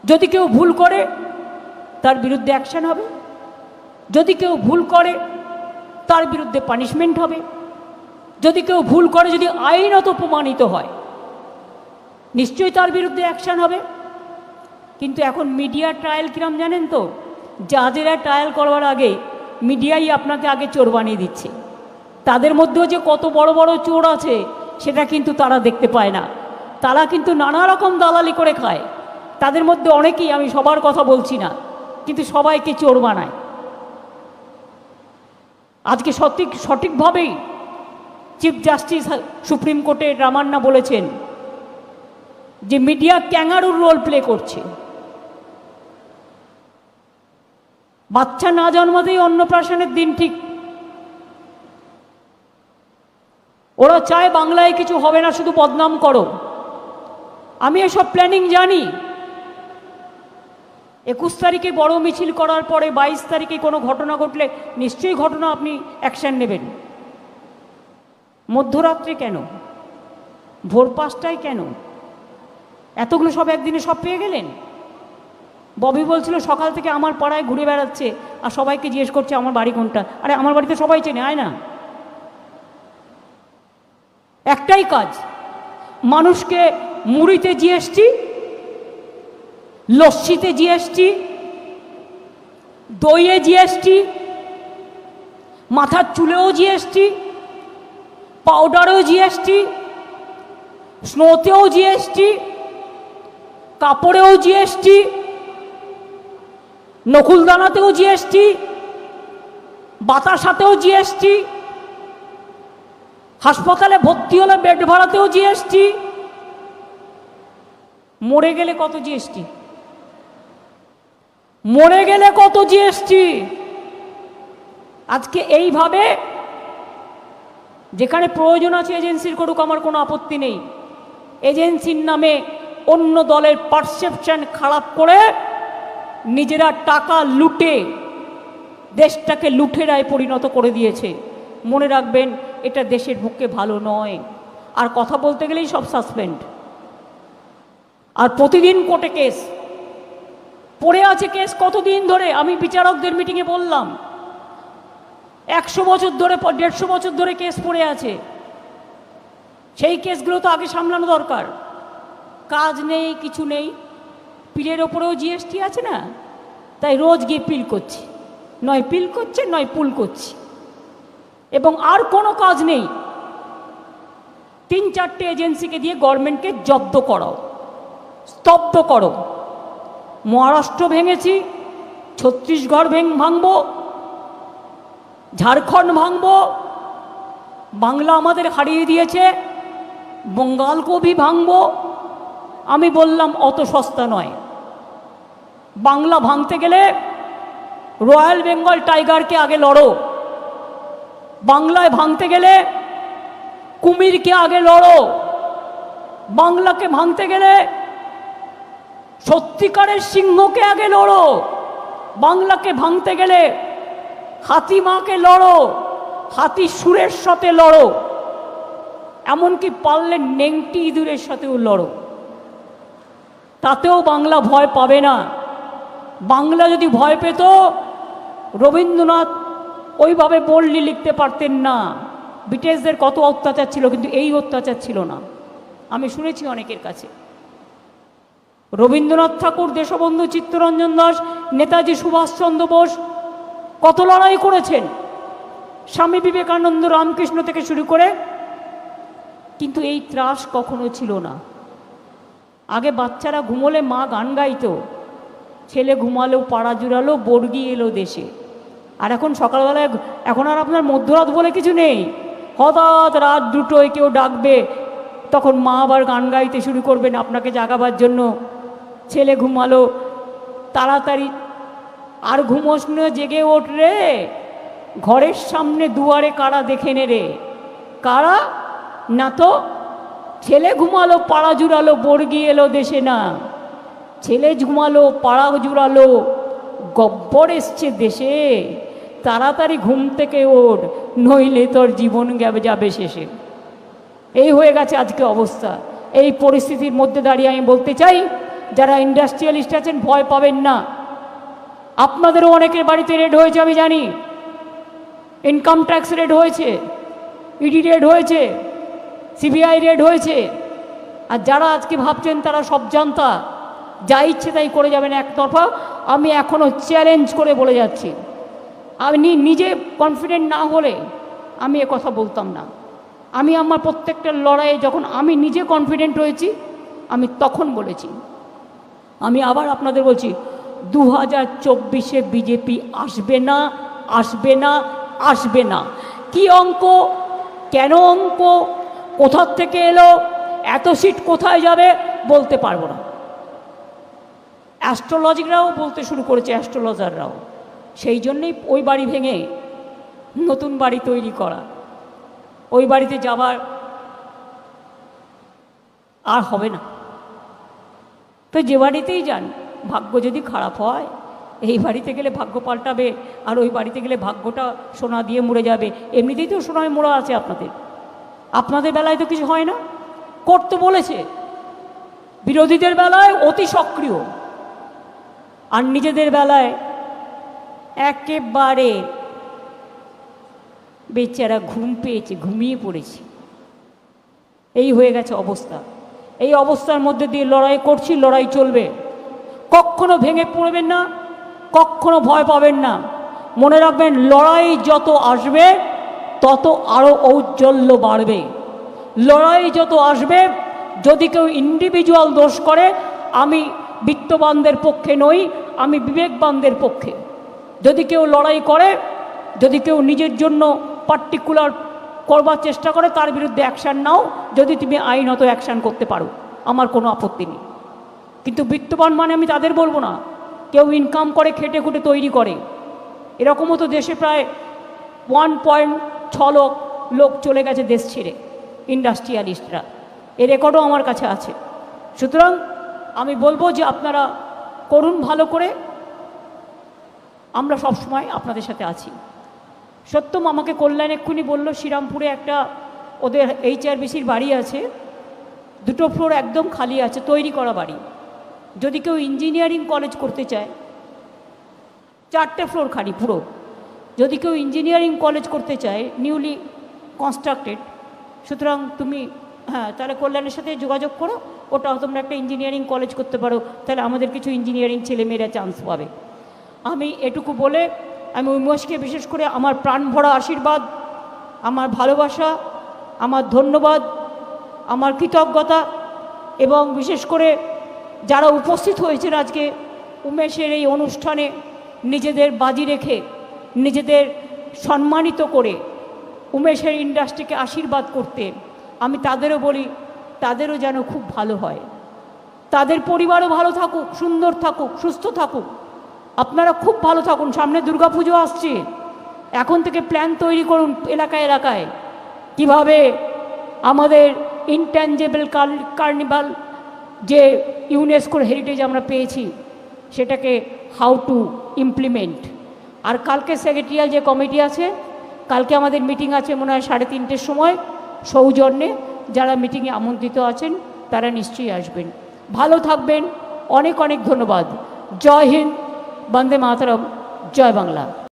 যদি কেউ ভুল করে তার বিরুদ্ধে অ্যাকশন হবে, যদি কেউ ভুল করে তার বিরুদ্ধে পানিশমেন্ট হবে, যদি কেউ ভুল করে যদি আইনত প্রমাণিত হয় নিশ্চয়ই তার বিরুদ্ধে অ্যাকশন হবে। কিন্তু এখন মিডিয়া ট্রায়াল কিরম জানেন তো, জাজেরা ট্রায়াল করবার আগে মিডিয়াই আপনাকে আগে চোর বানিয়ে দিচ্ছে। তাদের মধ্যেও যে কত বড় বড় চোর আছে সেটা কিন্তু তারা দেখতে পায় না। তারা কিন্তু নানা রকম দালালি করে খায়। তাদের মধ্যে অনেকেই, আমি সবার কথা বলছি না, কিন্তু সবাইকে চোর বানায়। আজকে সঠিকভাবেই চিফ জাস্টিস সুপ্রিম কোর্টের রামান্না বলেছেন যে মিডিয়া ক্যাঙ্গারুর রোল প্লে করছে। বাচ্চা না জন্মাতেই অন্নপ্রাশনের দিন ঠিক। ওরা চায় বাংলায় কিছু হবে না, শুধু বদনাম করো। আমি এসব প্ল্যানিং জানি। 21 তারিখে বড় মিছিল করার পরে 22 তারিখে কোনো ঘটনা ঘটলে নিশ্চয়ই ঘটনা আপনি অ্যাকশন নেবেন। মধ্যরাত্রে কেন, ভোর 5টায় কেন, এতগুলো সব একদিনে সব পেয়ে গেলেন? ববি বলছিল সকাল থেকে আমার পাড়ায় ঘুরে বেড়াচ্ছে আর সবাইকে জিজ্ঞেস করছে আমার বাড়ি কোনটা। আরে আমার বাড়িতে সবাই চেনে, আয় না। একটাই কাজ, মানুষকে মুড়িতে জিএসটি, লস্যিতে জিএসটি, দইয়ে জিএসটি, মাথার চুলেও জিএসটি, পাউডারেও জিএসটি, স্নোতেও জিএসটি, কাপড়েও জিএসটি, নকুলদানাতেও জিএসটি, বাতাসাতেও জিএসটি, হাসপাতালে ভর্তি হলে বেড ভাড়াতেও জিএসটি, মরে গেলে কত জিএসটি, মরে গেলে কত জিএসটি। আজকে এইভাবে যেখানে প্রয়োজন আছে এজেন্সির করুক, আমার কোনো আপত্তি নেই। এজেন্সির নামে অন্য দলের পারসেপশন খারাপ করে নিজেরা টাকা লুটে দেশটাকে লুঠেরায় পরিণত করে দিয়েছে। মনে রাখবেন, এটা দেশের পক্ষে ভালো নয়। আর কথা বলতে গেলেই সব সাসপেন্ড, আর প্রতিদিন কোর্টে কেস পড়ে আছে। কেস কতদিন ধরে, আমি বিচারকদের মিটিংয়ে বললাম 100 বছর ধরে, 150 বছর ধরে কেস পড়ে আছে। সেই কেসগুলো তো আগে সামলানো দরকার। কাজ নেই, কিছু নেই, পিলের ওপরেও জিএসটি আছে না, তাই রোজ গিয়ে পিল করছি, নয় পিল করছে নয় পুল করছি, এবং আর কোনো কাজ নেই। 3-4টে এজেন্সিকে দিয়ে গভর্নমেন্টকে জব্দ করাও, স্তব্ধ করো। মহারাষ্ট্র ভেঙেছি, ছত্তিশগড় ভাঙব, ঝাড়খণ্ড ভাঙব, বাংলা আমাদের হারিয়ে দিয়েছে, বঙ্গালকেও ভি ভাঙব। আমি বললাম অত সস্তা নয়। বাংলা ভাঙতে গেলে রয়্যাল বেঙ্গল টাইগারকে আগে লড়ো, বাংলায় ভাঙতে গেলে কুমিরকে আগে লড়ো, বাংলাকে ভাঙতে গেলে সত্যিকারের সিংহকে আগে লড়ো, বাংলাকে ভাঙতে গেলে হাতিমাকে লড়ো, হাতি সুরের সাথে লড়ো, এমনকি পারলে নেংটি ইঁদুরের সাথেও লড়ো। তাতেও বাংলা ভয় পাবে না। বাংলা যদি ভয় পেত, রবীন্দ্রনাথ ওইভাবে বললি লিখতে পারতেন না। ব্রিটিশদের কত অত্যাচার ছিল, কিন্তু এই অত্যাচার ছিল না। আমি শুনেছি অনেকের কাছে। রবীন্দ্রনাথ ঠাকুর, দেশবন্ধু চিত্তরঞ্জন দাস, নেতাজি সুভাষচন্দ্র বোস কত লড়াই করেছেন, স্বামী বিবেকানন্দ, রামকৃষ্ণ থেকে শুরু করে, কিন্তু এই ত্রাস কখনো ছিল না। আগে বাচ্চারা ঘুমোলে মা গান গাইতো, ছেলে ঘুমালো পাড়া জুড়ালো বর্গি এলো দেশে। আর এখন সকালবেলায়, এখন আর আপনার মধ্যরাত বলে কিছু নেই। হঠাৎ রাত 2টোয় কেউ ডাকবে, তখন মা আবার গান গাইতে শুরু করবেন আপনাকে জাগাবার জন্য। ছেলে ঘুমালো তাড়াতাড়ি, আর ঘুমোস না, জেগে ওঠ রে, ঘরের সামনে দুয়ারে কারা দেখে নে রে। কারা না তো ছেলে ঘুমালো পাড়া জুড়ালো বর্গি এলো দেশে না, ছেলে ঘুমালো পাড়া জুড়ালো গব্বর এসছে দেশে। তাড়াতাড়ি ঘুম থেকে ওঠ, নইলে তোর জীবন যাবে শেষে। এই হয়ে গেছে আজকে অবস্থা। এই পরিস্থিতির মধ্যে দাঁড়িয়ে আমি বলতে চাই, যারা ইন্ডাস্ট্রিয়ালিস্ট আছেন ভয় পাবেন না। আপনাদেরও অনেকের বাড়িতে রেড হয়েছে আমি জানি, ইনকাম ট্যাক্স রেড হয়েছে, ইডি রেড হয়েছে, সিবিআই রেড হয়েছে। আর যারা আজকে ভাবছেন তারা সব জানতা, যা ইচ্ছে তাই করে যাবেন একতরফা, আমি এখনও চ্যালেঞ্জ করে বলে যাচ্ছি। আমি নিজে কনফিডেন্ট না হলে আমি এ কথা বলতাম না। আমি আমার প্রত্যেকটা লড়াইয়ে যখন আমি নিজে কনফিডেন্ট হয়েছি আমি তখন বলেছি। আমি আবার আপনাদের বলছি, 2024-এ বিজেপি আসবে না, আসবে না, আসবে না। কি অঙ্ক, কেন অঙ্ক, কোথার থেকে এলো, এত সিট কোথায় যাবে বলতে পারবো না। অ্যাস্ট্রোলজিকরাও বলতে শুরু করেছে, অ্যাস্ট্রোলজাররাও। সেই জন্যেই ওই বাড়ি ভেঙে নতুন বাড়ি তৈরি করা, ওই বাড়িতে যাবার আর হবে না। তো যে বাড়িতেই যান, ভাগ্য যদি খারাপ হয়, এই বাড়িতে গেলে ভাগ্য পাল্টাবে, আর ওই বাড়িতে গেলে ভাগ্যটা সোনা দিয়ে মুড়ে যাবে। এমনিতেই তো সোনায় মোড়া আছে আপনাদের, আপনাদের বেলায় তো কিছু হয় না। করতে বলেছে, বিরোধীদের বেলায় অতি সক্রিয়, আর নিজেদের বেলায় একেবারে বেচারা ঘুম পেয়েছে, ঘুমিয়ে পড়েছে। এই হয়ে গেছে অবস্থা। এই অবস্থার মধ্যে দিয়ে লড়াই করছি, লড়াই চলবে। কখনো ভেঙে পড়বেন না, কখনো ভয় পাবেন না। মনে রাখবেন, লড়াই যত আসবে তত আরও ঔজ্জ্বল্য বাড়বে। লড়াই যত আসবে, যদি কেউ ইন্ডিভিজুয়াল দোষ করে, আমি বিত্তবানদের পক্ষে নই, আমি বিবেকবানদের পক্ষে। যদি কেউ লড়াই করে, যদি কেউ নিজের জন্য পার্টিকুলার করবার চেষ্টা করে, তার বিরুদ্ধে অ্যাকশান নাও, যদি তুমি আইনত অ্যাকশান করতে পারো, আমার কোনো আপত্তি নেই। কিন্তু বিত্তবান মানে আমি তাদের বলবো না, কেউ ইনকাম করে খেটে খুঁটে তৈরি করে। এরকমও তো দেশে প্রায় 1.6 লোক চলে গেছে দেশ ছেড়ে, ইন্ডাস্ট্রিয়ালিস্টরা। এর রেকর্ডও আমার কাছে আছে। সুতরাং আমি বলবো যে আপনারা করুন ভালো করে, আমরা সব সময় আপনাদের সাথে আছি। সত্যম আমাকে কল্যাণ এক্ষুনি বললো, শ্রীরামপুরে একটা ওদের HRBCর বাড়ি আছে, 2 ফ্লোর একদম খালি আছে, তৈরি করা বাড়ি। যদি কেউ ইঞ্জিনিয়ারিং কলেজ করতে চায়, 4টে ফ্লোর খালি পুরো, যদি কেউ ইঞ্জিনিয়ারিং কলেজ করতে চায়, নিউলি কনস্ট্রাক্টেড, সুতরাং তুমি তাহলে কল্যাণের সাথে যোগাযোগ করো, ওটাও তোমরা একটা ইঞ্জিনিয়ারিং কলেজ করতে পারো, তাহলে আমাদের কিছু ইঞ্জিনিয়ারিং ছেলেমেয়েরা চান্স পাবে। আমি এটুকু বলে আমি উমেশকে বিশেষ করে আমার প্রাণ ভরা আশীর্বাদ, আমার ভালোবাসা, আমার ধন্যবাদ, আমার কৃতজ্ঞতা, এবং বিশেষ করে যারা উপস্থিত হয়েছেন আজকে উমেশের এই অনুষ্ঠানে নিজেদের বাজি রেখে, নিজেদের সম্মানিত করে উমেশের ইন্ডাস্ট্রিকে আশীর্বাদ করতে, আমি তাদেরও বলি, তাদেরও যেন খুব ভালো হয়, তাদের পরিবারও ভালো থাকুক, সুন্দর থাকুক, সুস্থ থাকুক, আপনারা খুব ভালো থাকুন। সামনে দুর্গাপুজো আসছে, এখন থেকে প্ল্যান তৈরি করুন এলাকায় এলাকায়, কিভাবে আমাদের ইনট্যাঞ্জেবল কার্নিভাল যে ইউনেস্কোর হেরিটেজ আমরা পেয়েছি, সেটাকে হাউ টু ইমপ্লিমেন্ট। আর কালকে সেক্রেটারিয়াল যে কমিটি আছে, কালকে আমাদের মিটিং আছে মনে হয় 3:30-র সময়, সৌজন্যে যারা মিটিংয়ে আমন্ত্রিত আছেন তারা নিশ্চয়ই আসবেন। ভালো থাকবেন, অনেক অনেক ধন্যবাদ। জয় হিন্দ, বন্দে মাতরম, জয় বাংলা।